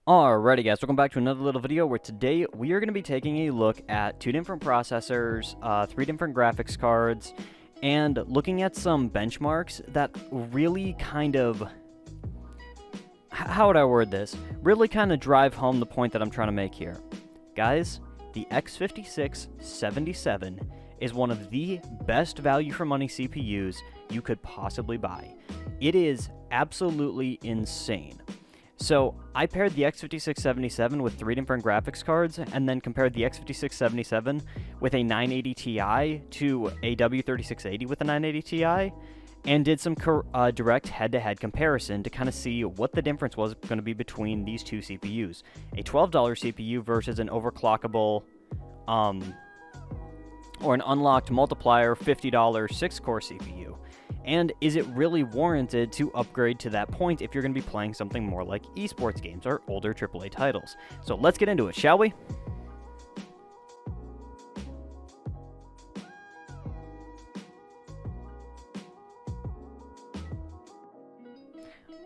Alrighty guys, welcome back to another little video where today we are going to be taking a look at two different processors, three different graphics cards, and looking at some benchmarks that really kind of, how would I word this? Really kind of drive home the point that I'm trying to make here. Guys, the x5677 is one of the best value for money CPUs you could possibly buy. It is absolutely insane. So, I paired the x5677 with three different graphics cards, and then compared the x5677 with a 980 Ti to a w3680 with a 980 Ti, and did some direct head-to-head comparison to kind of see what the difference was going to be between these two CPUs. A $12 CPU versus an overclockable, or an unlocked multiplier $50 6-core CPU. And is it really warranted to upgrade to that point if you're going to be playing something more like esports games or older AAA titles? So let's get into it, shall we?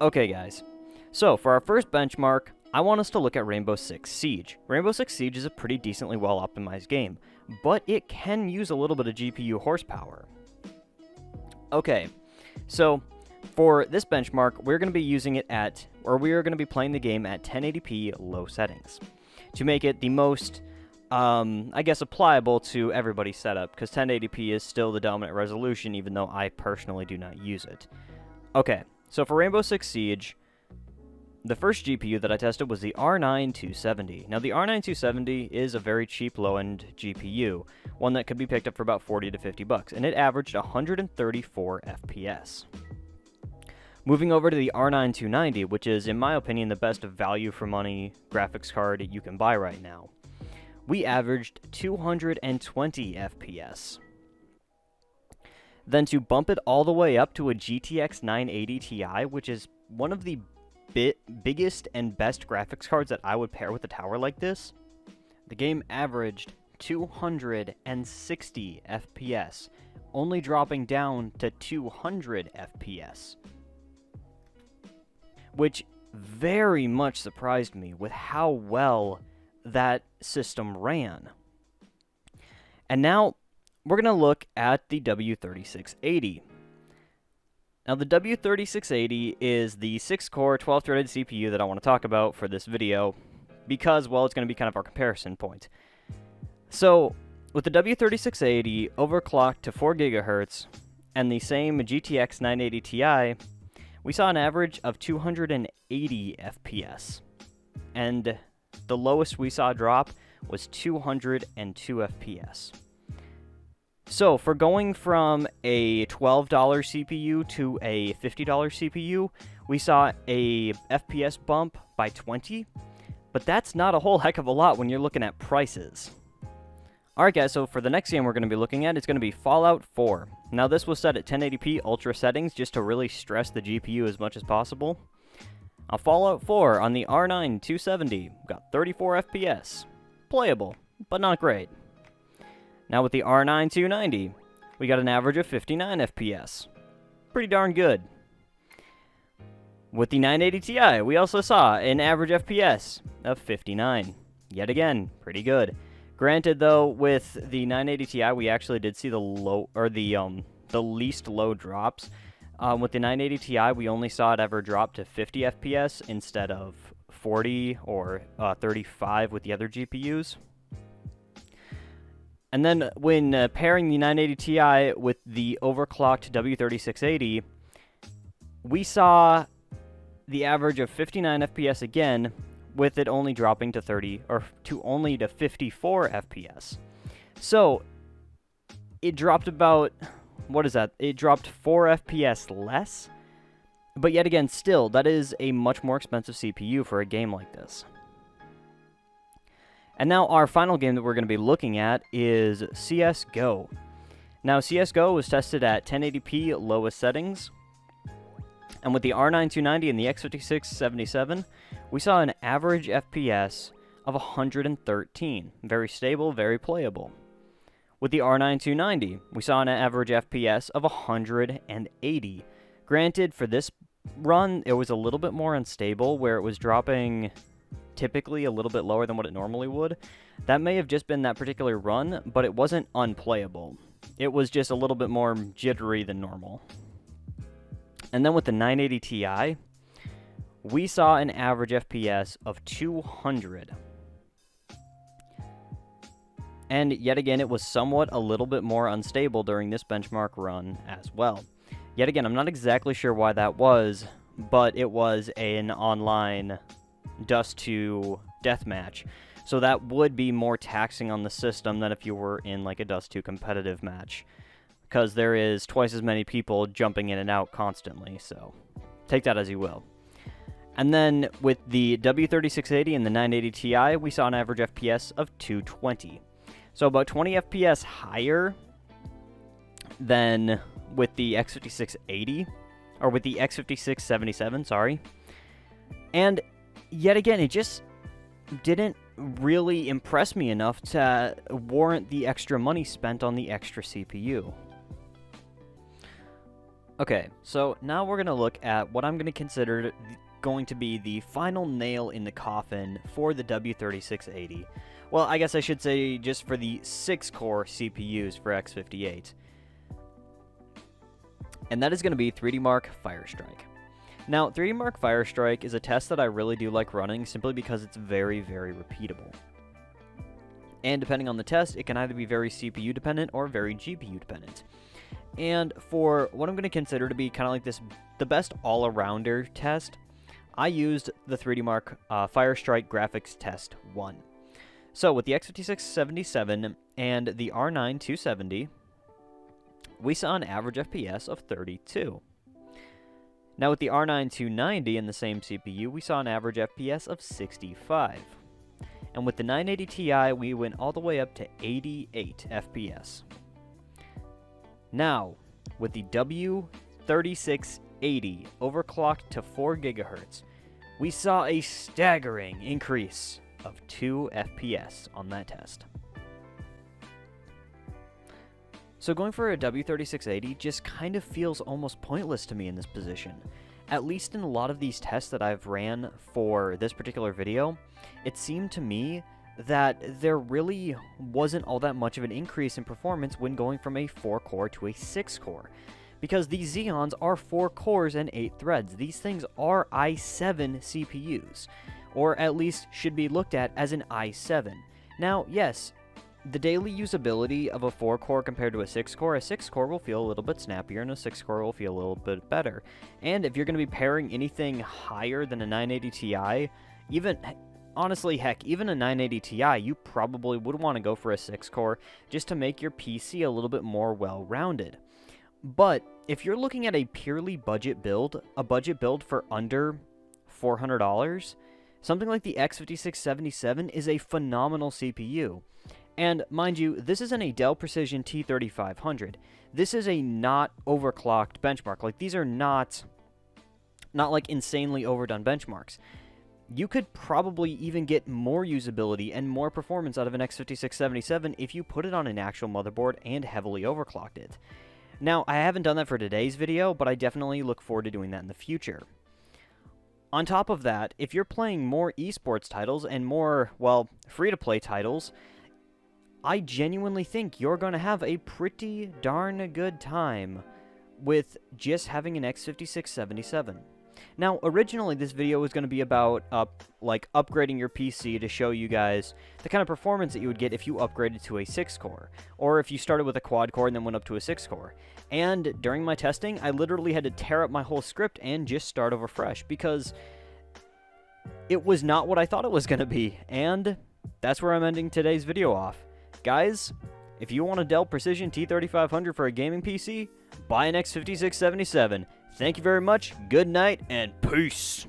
Okay guys, so for our first benchmark, I want us to look at Rainbow Six Siege. Rainbow Six Siege is a pretty decently well optimized game, but it can use a little bit of GPU horsepower. Okay, so for this benchmark, we're going to be using it at, or we are going to be playing the game at 1080p low settings to make it the most, I guess, applicable to everybody's setup, because 1080p is still the dominant resolution, even though I personally do not use it. Okay, so for Rainbow Six Siege, the first GPU that I tested was the R9-270. Now, the R9-270 is a very cheap low-end GPU, one that could be picked up for about 40 to 50 bucks, and it averaged 134 FPS. Moving over to the R9-290, which is, in my opinion, the best value for money graphics card you can buy right now, we averaged 220 FPS. Then to bump it all the way up to a GTX 980 Ti, which is one of the biggest and best graphics cards that I would pair with a tower like this, the game averaged 260 FPS, only dropping down to 200 FPS, which very much surprised me with how well that system ran. And now we're going to look at the w3680. Now, the w3680 is the 6-core, 12-threaded CPU that I want to talk about for this video because, well, it's going to be kind of our comparison point. So, with the w3680 overclocked to 4 GHz and the same GTX 980 Ti, we saw an average of 280 FPS. And the lowest we saw drop was 202 FPS. So, for going from a $12 CPU to a $50 CPU, we saw a FPS bump by 20, but that's not a whole heck of a lot when you're looking at prices. Alright guys, so for the next game we're going to be looking at, it's going to be Fallout 4. Now this was set at 1080p ultra settings just to really stress the GPU as much as possible. On Fallout 4 on the R9-270, got 34 FPS. Playable, but not great. Now with the R9-290, we got an average of 59 FPS. Pretty darn good. With the 980 Ti, we also saw an average FPS of 59. Yet again, pretty good. Granted though, with the 980 Ti, we actually did see the low, or the least low drops. With the 980 Ti, we only saw it ever drop to 50 FPS instead of 40 or 35 with the other GPUs. And then when pairing the 980 Ti with the overclocked W3680, we saw the average of 59 FPS again, with it only dropping to 54 FPS. So it dropped about, what is that? It dropped 4 FPS less, but yet again, still, that is a much more expensive CPU for a game like this. And now our final game that we're going to be looking at is CSGO. Now CSGO was tested at 1080p lowest settings, and with the R9-290 and the x5677, we saw an average FPS of 113. Very stable, very playable. With the R9-290, we saw an average FPS of 180. Granted, for this run, it was a little bit more unstable, where it was dropping typically a little bit lower than what it normally would. That may have just been that particular run, but it wasn't unplayable. It was just a little bit more jittery than normal. And then with the 980 Ti, we saw an average FPS of 200. And yet again, it was somewhat a little bit more unstable during this benchmark run as well. Yet again, I'm not exactly sure why that was, but it was an online Dust 2 deathmatch. So that would be more taxing on the system than if you were in like a Dust 2 competitive match, because there is twice as many people jumping in and out constantly, so take that as you will. And then with the W3680 and the 980 Ti, we saw an average FPS of 220. So about 20 FPS higher than with the x5680, or with the x5677, sorry. And yet again, it just didn't really impress me enough to warrant the extra money spent on the extra CPU. Okay, so now we're going to look at what I'm going to consider going to be the final nail in the coffin for the W3680. Well, I guess I should say just for the 6-core CPUs for x58. And that is going to be 3D Mark Firestrike. Now, 3D Mark Firestrike is a test that I really do like running simply because it's very, very repeatable. And depending on the test, it can either be very CPU dependent or very GPU dependent. And for what I'm going to consider to be kind of like the best all-arounder test, I used the 3D Mark Firestrike Graphics Test 1. So with the x5677 and the R9 270, we saw an average FPS of 32. Now with the R9 290 and the same CPU, we saw an average FPS of 65. And with the 980 Ti, we went all the way up to 88 FPS. Now, with the W3680 overclocked to 4 GHz, we saw a staggering increase of 2 FPS on that test. So going for a W3680 just kind of feels almost pointless to me in this position. At least in a lot of these tests that I've ran for this particular video, it seemed to me that there really wasn't all that much of an increase in performance when going from a 4-core to a 6-core. Because these Xeons are 4 cores and 8 threads. These things are i7 CPUs, or at least should be looked at as an i7. Now, yes, the daily usability of a 4-core compared to a 6-core, a 6-core will feel a little bit snappier and a 6-core will feel a little bit better. And if you're going to be pairing anything higher than a 980 Ti, honestly, heck, even a 980 Ti, you probably would want to go for a 6-core just to make your PC a little bit more well-rounded. But if you're looking at a purely budget build, a budget build for under $400, something like the x5677 is a phenomenal CPU. And mind you, this isn't a Dell Precision T3500. This is a not overclocked benchmark. Like, these are not like insanely overdone benchmarks. You could probably even get more usability and more performance out of an x5677 if you put it on an actual motherboard and heavily overclocked it. Now, I haven't done that for today's video, but I definitely look forward to doing that in the future. On top of that, if you're playing more esports titles and more, well, free-to-play titles, I genuinely think you're going to have a pretty darn good time with just having an x5677. Now, originally this video was going to be about upgrading your PC to show you guys the kind of performance that you would get if you upgraded to a 6-core, or if you started with a quad-core and then went up to a 6-core. And during my testing, I literally had to tear up my whole script and just start over fresh, because it was not what I thought it was going to be. And that's where I'm ending today's video off. Guys, if you want a Dell Precision T3500 for a gaming PC, buy an x5677. Thank you very much, good night, and peace!